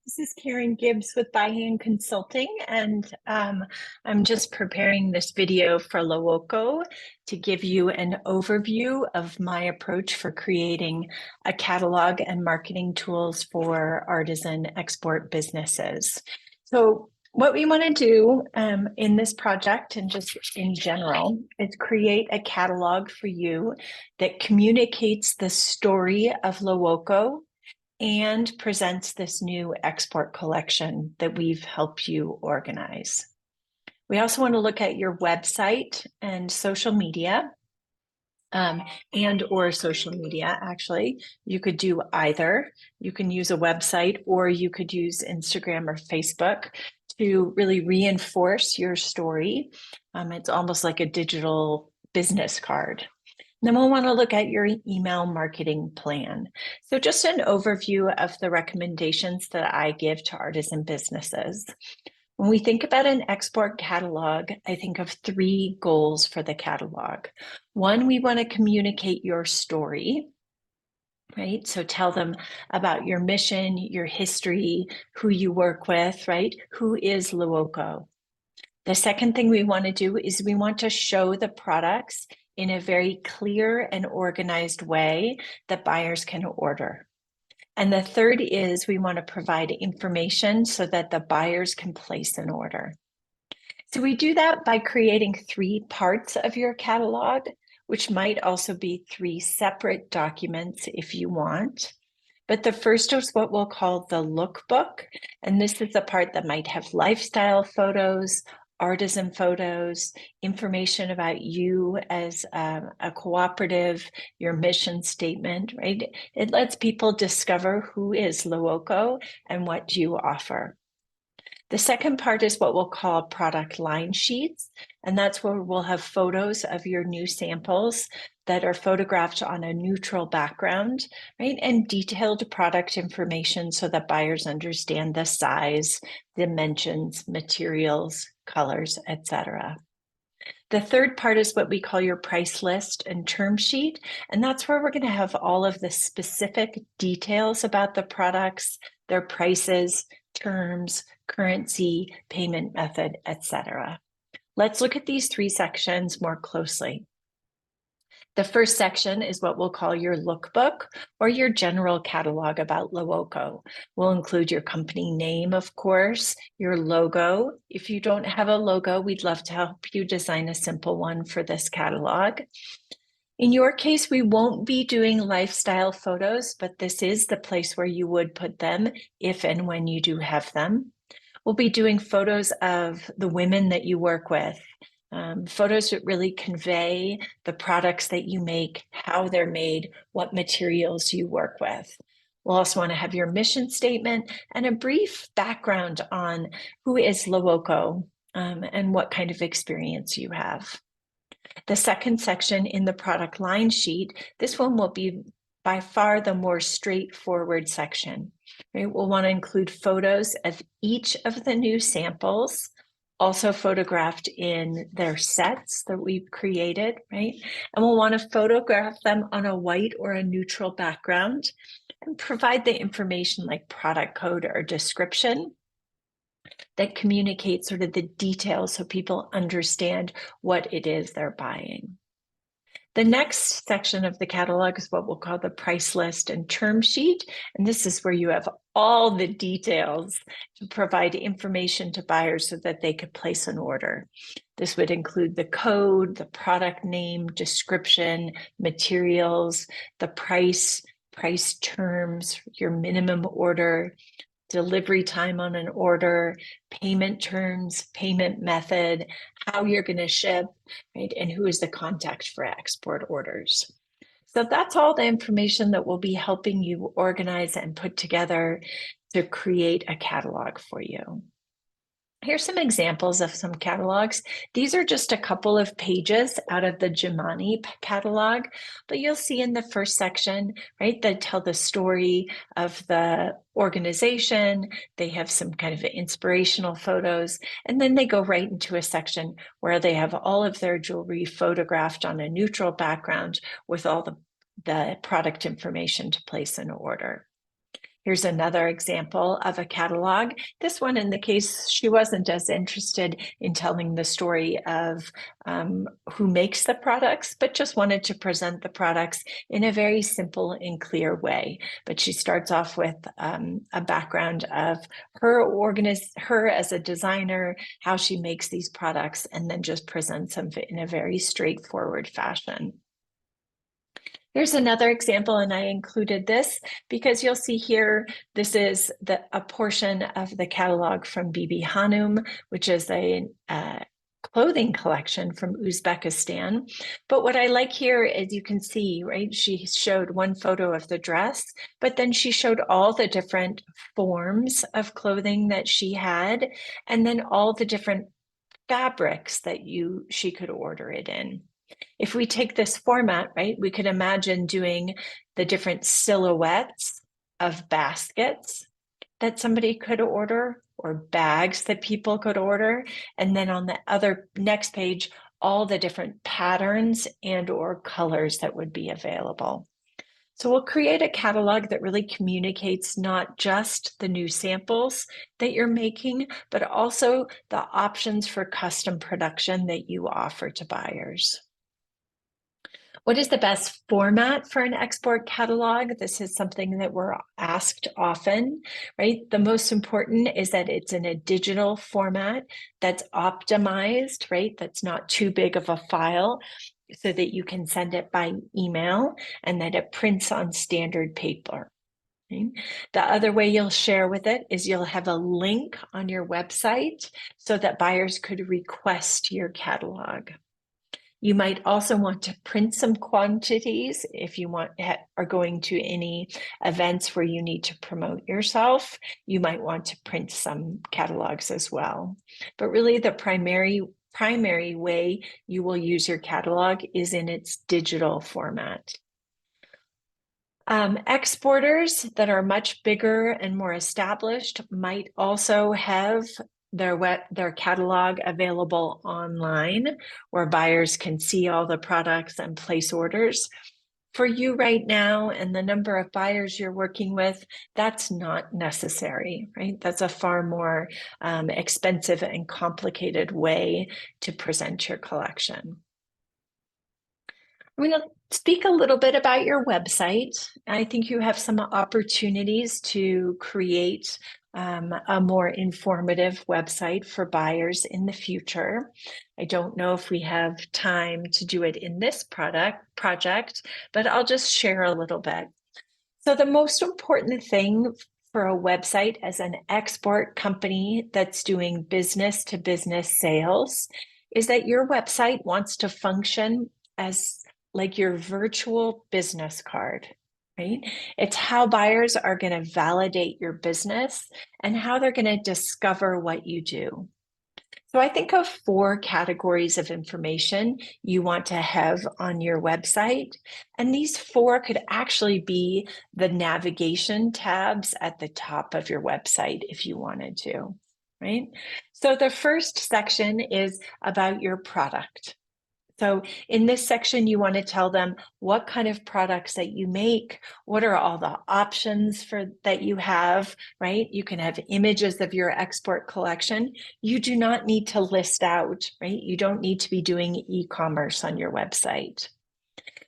This is Karen Gibbs with ByHand Consulting, and I'm just preparing this video for Lowoko to give you an overview of my approach for creating a catalog and marketing tools for artisan export businesses. So what we want to do in this project and just in general is create a catalog for you that communicates the story of Lowoko and presents this new export collection that we've helped you organize. We also want to look at your website and social media, and/or social media, actually. You could do either. You can use a website or you could use Instagram or Facebook to really reinforce your story. It's almost like a digital business card. Then we'll want to look at your email marketing plan. So just an overview of the recommendations that I give to artisan businesses. When we think about an export catalog, I think of three goals for the catalog. One, we want to communicate your story, right? So tell them about your mission, your history, who you work with, right? Who is Lowoko? The second thing we want to do is we want to show the products in a very clear and organized way that buyers can order. And the third is we want to provide information so that the buyers can place an order. So we do that by creating three parts of your catalog, which might also be three separate documents if you want. But the first is what we'll call the lookbook. And this is the part that might have lifestyle photos, artisan photos, information about you as a cooperative, your mission statement, right? It lets people discover who is Lowoko and what you offer. The second part is what we'll call product line sheets, and that's where we'll have photos of your new samples that are photographed on a neutral background, right? And detailed product information so that buyers understand the size, dimensions, materials, colors, etc. The third part is what we call your price list and term sheet, and that's where we're going to have all of the specific details about the products, their prices, terms, currency, payment method, etc. Let's look at these three sections more closely. The first section is what we'll call your lookbook or your general catalog about Lowoko. We'll include your company name, of course, your logo. If you don't have a logo, we'd love to help you design a simple one for this catalog. In your case, we won't be doing lifestyle photos, but this is the place where you would put them if and when you do have them. We'll be doing photos of the women that you work with, photos that really convey the products that you make, how they're made, what materials you work with. We'll also want to have your mission statement and a brief background on who is Lowoko and what kind of experience you have. The second section in the product line sheet, this one will be by far the more straightforward section. Right? We'll want to include photos of each of the new samples, also photographed in their sets that we've created, right? And we'll want to photograph them on a white or a neutral background and provide the information like product code or description that communicates sort of the details so people understand what it is they're buying. The next section of the catalog is what we'll call the price list and term sheet. And this is where you have all the details to provide information to buyers so that they could place an order. This would include the code, the product name, description, materials, the price terms, your minimum order, delivery time on an order, payment terms, payment method, how you're going to ship, right? And who is the contact for export orders. So that's all the information that will be helping you organize and put together to create a catalog for you. Here's some examples of some catalogs. These are just a couple of pages out of the Jimani catalog, but you'll see in the first section, right, that tell the story of the organization. They have some kind of inspirational photos, and then they go right into a section where they have all of their jewelry photographed on a neutral background with all the product information to place an order. Here's another example of a catalog. This one, in the case, she wasn't as interested in telling the story of who makes the products, but just wanted to present the products in a very simple and clear way. But she starts off with a background of her as a designer, how she makes these products, and then just presents them in a very straightforward fashion. Here's another example, and I included this because you'll see here, this is a portion of the catalog from Bibi Hanum, which is a clothing collection from Uzbekistan. But what I like here is you can see, right, she showed one photo of the dress, but then she showed all the different forms of clothing that she had, and then all the different fabrics that she could order it in. If we take this format, right, we could imagine doing the different silhouettes of baskets that somebody could order or bags that people could order. And then on the next page, all the different patterns and or colors that would be available. So we'll create a catalog that really communicates not just the new samples that you're making, but also the options for custom production that you offer to buyers. What is the best format for an export catalog? This is something that we're asked often, right? The most important is that it's in a digital format that's optimized, right? That's not too big of a file so that you can send it by email and that it prints on standard paper. Okay. The other way you'll share with it is you'll have a link on your website so that buyers could request your catalog. You might also want to print some quantities if you are going to any events where you need to promote yourself. You might want to print some catalogs as well. But really the primary way you will use your catalog is in its digital format. Exporters that are much bigger and more established might also have their catalog available online where buyers can see all the products and place orders. For you right now and the number of buyers you're working with, that's not necessary, right? That's a far more expensive and complicated way to present your collection. I'm going to speak a little bit about your website. I think you have some opportunities to create a more informative website for buyers in the future. I don't know if we have time to do it in this project, but I'll just share a little bit. So the most important thing for a website as an export company that's doing business to business sales is that your website wants to function as like your virtual business card, right? It's how buyers are going to validate your business and how they're going to discover what you do. So I think of 4 categories of information you want to have on your website. And these 4 could actually be the navigation tabs at the top of your website if you wanted to, right? So the first section is about your product. So in this section, you want to tell them what kind of products that you make, what are all the options that you have, right? You can have images of your export collection. You do not need to list out, right? You don't need to be doing e-commerce on your website.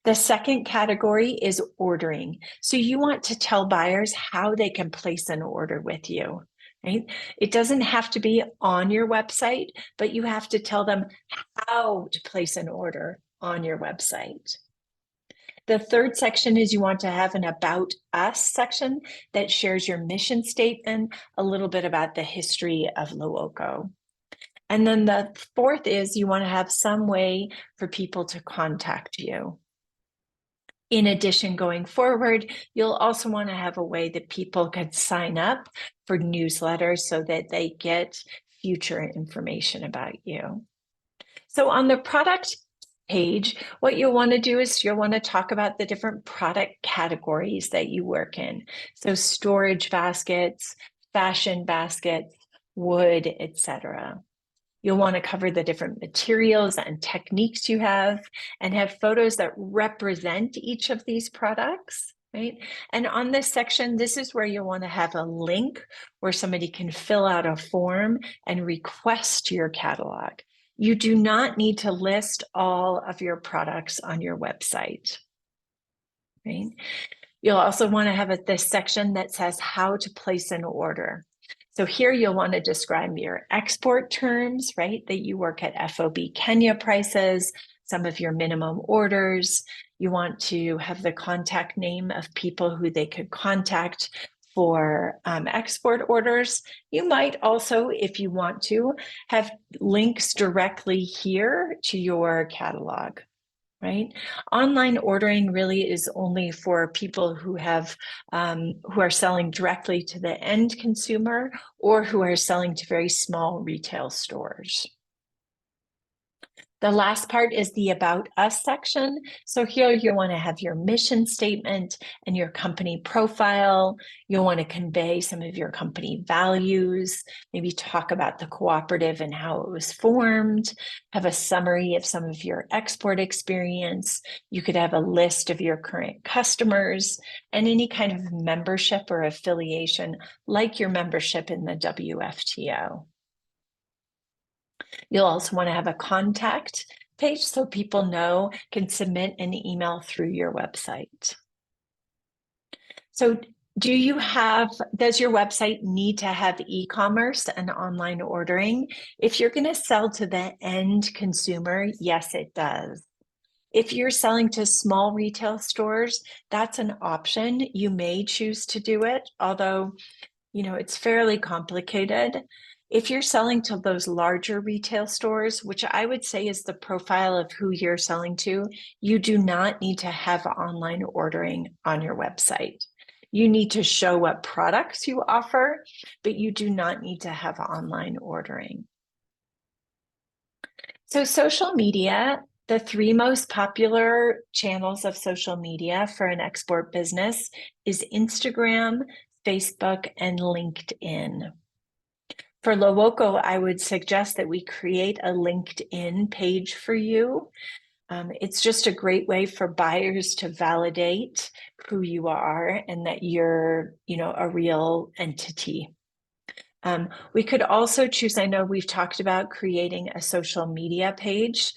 The second category is ordering. So you want to tell buyers how they can place an order with you. Right? It doesn't have to be on your website, but you have to tell them how to place an order on your website. The third section is you want to have an About Us section that shares your mission statement, a little bit about the history of Luoco. And then the fourth is you want to have some way for people to contact you. In addition, going forward, you'll also want to have a way that people can sign up for newsletters so that they get future information about you. So on the product page, what you'll want to do is you'll want to talk about the different product categories that you work in. So storage baskets, fashion baskets, wood, etc. You'll want to cover the different materials and techniques you have and have photos that represent each of these products. right? And on this section, this is where you'll want to have a link where somebody can fill out a form and request your catalog. You do not need to list all of your products on your website, right? You'll also want to have this section that says how to place an order. So here you'll want to describe your export terms, right? That you work at FOB Kenya prices, some of your minimum orders. You want to have the contact name of people who they could contact for export orders. You might also, if you want to, have links directly here to your catalog, right? Online ordering really is only for people who have who are selling directly to the end consumer or who are selling to very small retail stores. The last part is the About Us section. So here you want to have your mission statement and your company profile. You'll want to convey some of your company values, maybe talk about the cooperative and how it was formed, have a summary of some of your export experience. You could have a list of your current customers and any kind of membership or affiliation, like your membership in the WFTO. You'll also want to have a contact page so people can submit an email through your website. So does your website need to have e-commerce and online ordering? If you're going to sell to the end consumer, yes, it does. If you're selling to small retail stores, that's an option. You may choose to do it, although it's fairly complicated. If you're selling to those larger retail stores, which I would say is the profile of who you're selling to, you do not need to have online ordering on your website. You need to show what products you offer, but you do not need to have online ordering. So social media, the 3 most popular channels of social media for an export business is Instagram, Facebook, and LinkedIn. For Lowoko, I would suggest that we create a LinkedIn page for you. It's just a great way for buyers to validate who you are and that you're, a real entity. We could also choose, I know we've talked about creating a social media page.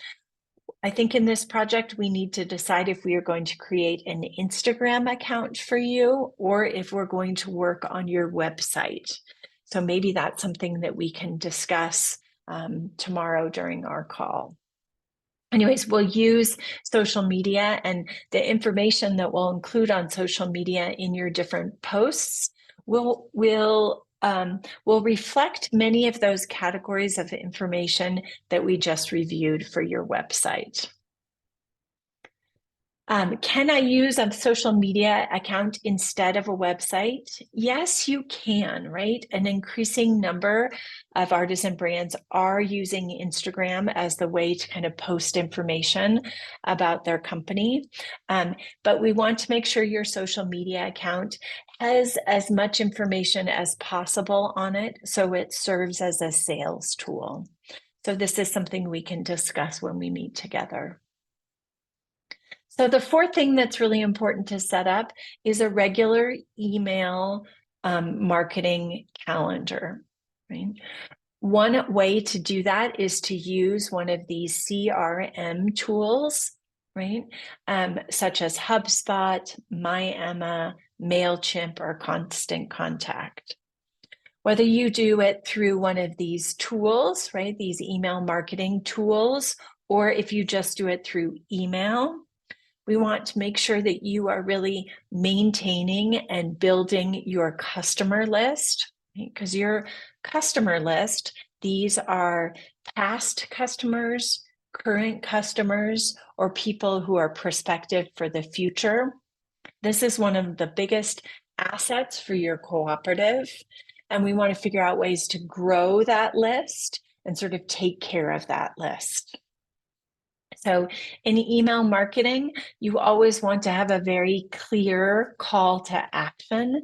I think in this project, we need to decide if we are going to create an Instagram account for you or if we're going to work on your website. So maybe that's something that we can discuss tomorrow during our call. Anyways, we'll use social media, and the information that we'll include on social media in your different posts will reflect many of those categories of information that we just reviewed for your website. Can I use a social media account instead of a website? Yes, you can, right? An increasing number of artisan brands are using Instagram as the way to kind of post information about their company. But we want to make sure your social media account has as much information as possible on it so it serves as a sales tool. So this is something we can discuss when we meet together. So the 4th thing that's really important to set up is a regular email marketing calendar, right? One way to do that is to use one of these CRM tools, right? Such as HubSpot, MyEmma, MailChimp, or Constant Contact. Whether you do it through one of these tools, right? These email marketing tools, or if you just do it through email, we want to make sure that you are really maintaining and building your customer list, because your customer list, these are past customers, current customers, or people who are prospective for the future. This is one of the biggest assets for your cooperative, and we want to figure out ways to grow that list and sort of take care of that list. So in email marketing, you always want to have a very clear call to action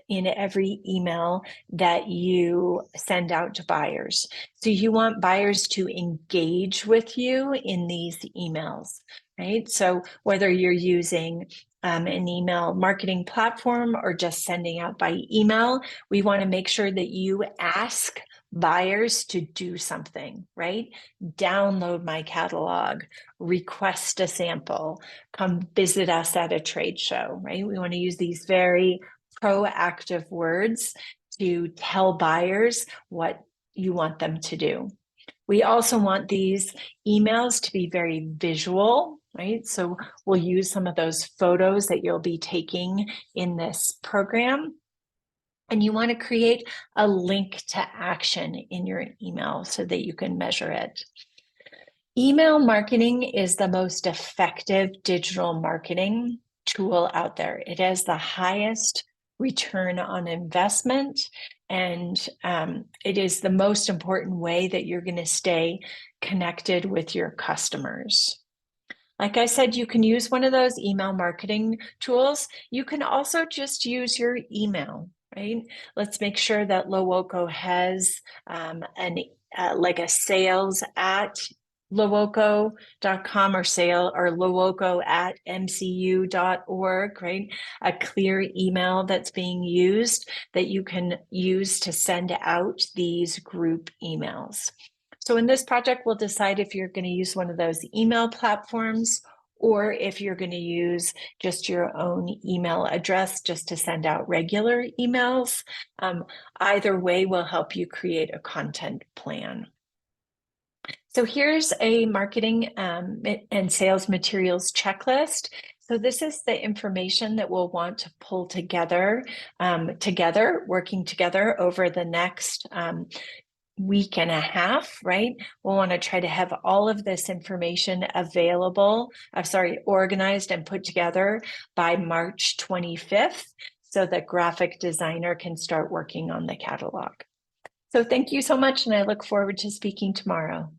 in every email that you send out to buyers. So you want buyers to engage with you in these emails, right? So whether you're using an email marketing platform or just sending out by email, we want to make sure that you ask buyers to do something, right? Download my catalog, request a sample, come visit us at a trade show, right? We want to use these very proactive words to tell buyers what you want them to do. We also want these emails to be very visual, right? So we'll use some of those photos that you'll be taking in this program. And you want to create a link to action in your email so that you can measure it. Email marketing is the most effective digital marketing tool out there. It has the highest return on investment, and it is the most important way that you're going to stay connected with your customers. Like I said, you can use one of those email marketing tools. You can also just use your email, right? Let's make sure that Lowoco has like a sales at lowoco.com or lowoco at mcu.org, right? A clear email that's being used that you can use to send out these group emails. So in this project, we'll decide if you're going to use one of those email platforms or if you're going to use just your own email address just to send out regular emails. Either way will help you create a content plan. So here's a marketing and sales materials checklist. So this is the information that we'll want to pull together, working together over the next week and a half, right? We'll want to try to have all of this information organized and put together by March 25th so that graphic designer can start working on the catalog. So thank you so much, and I look forward to speaking tomorrow.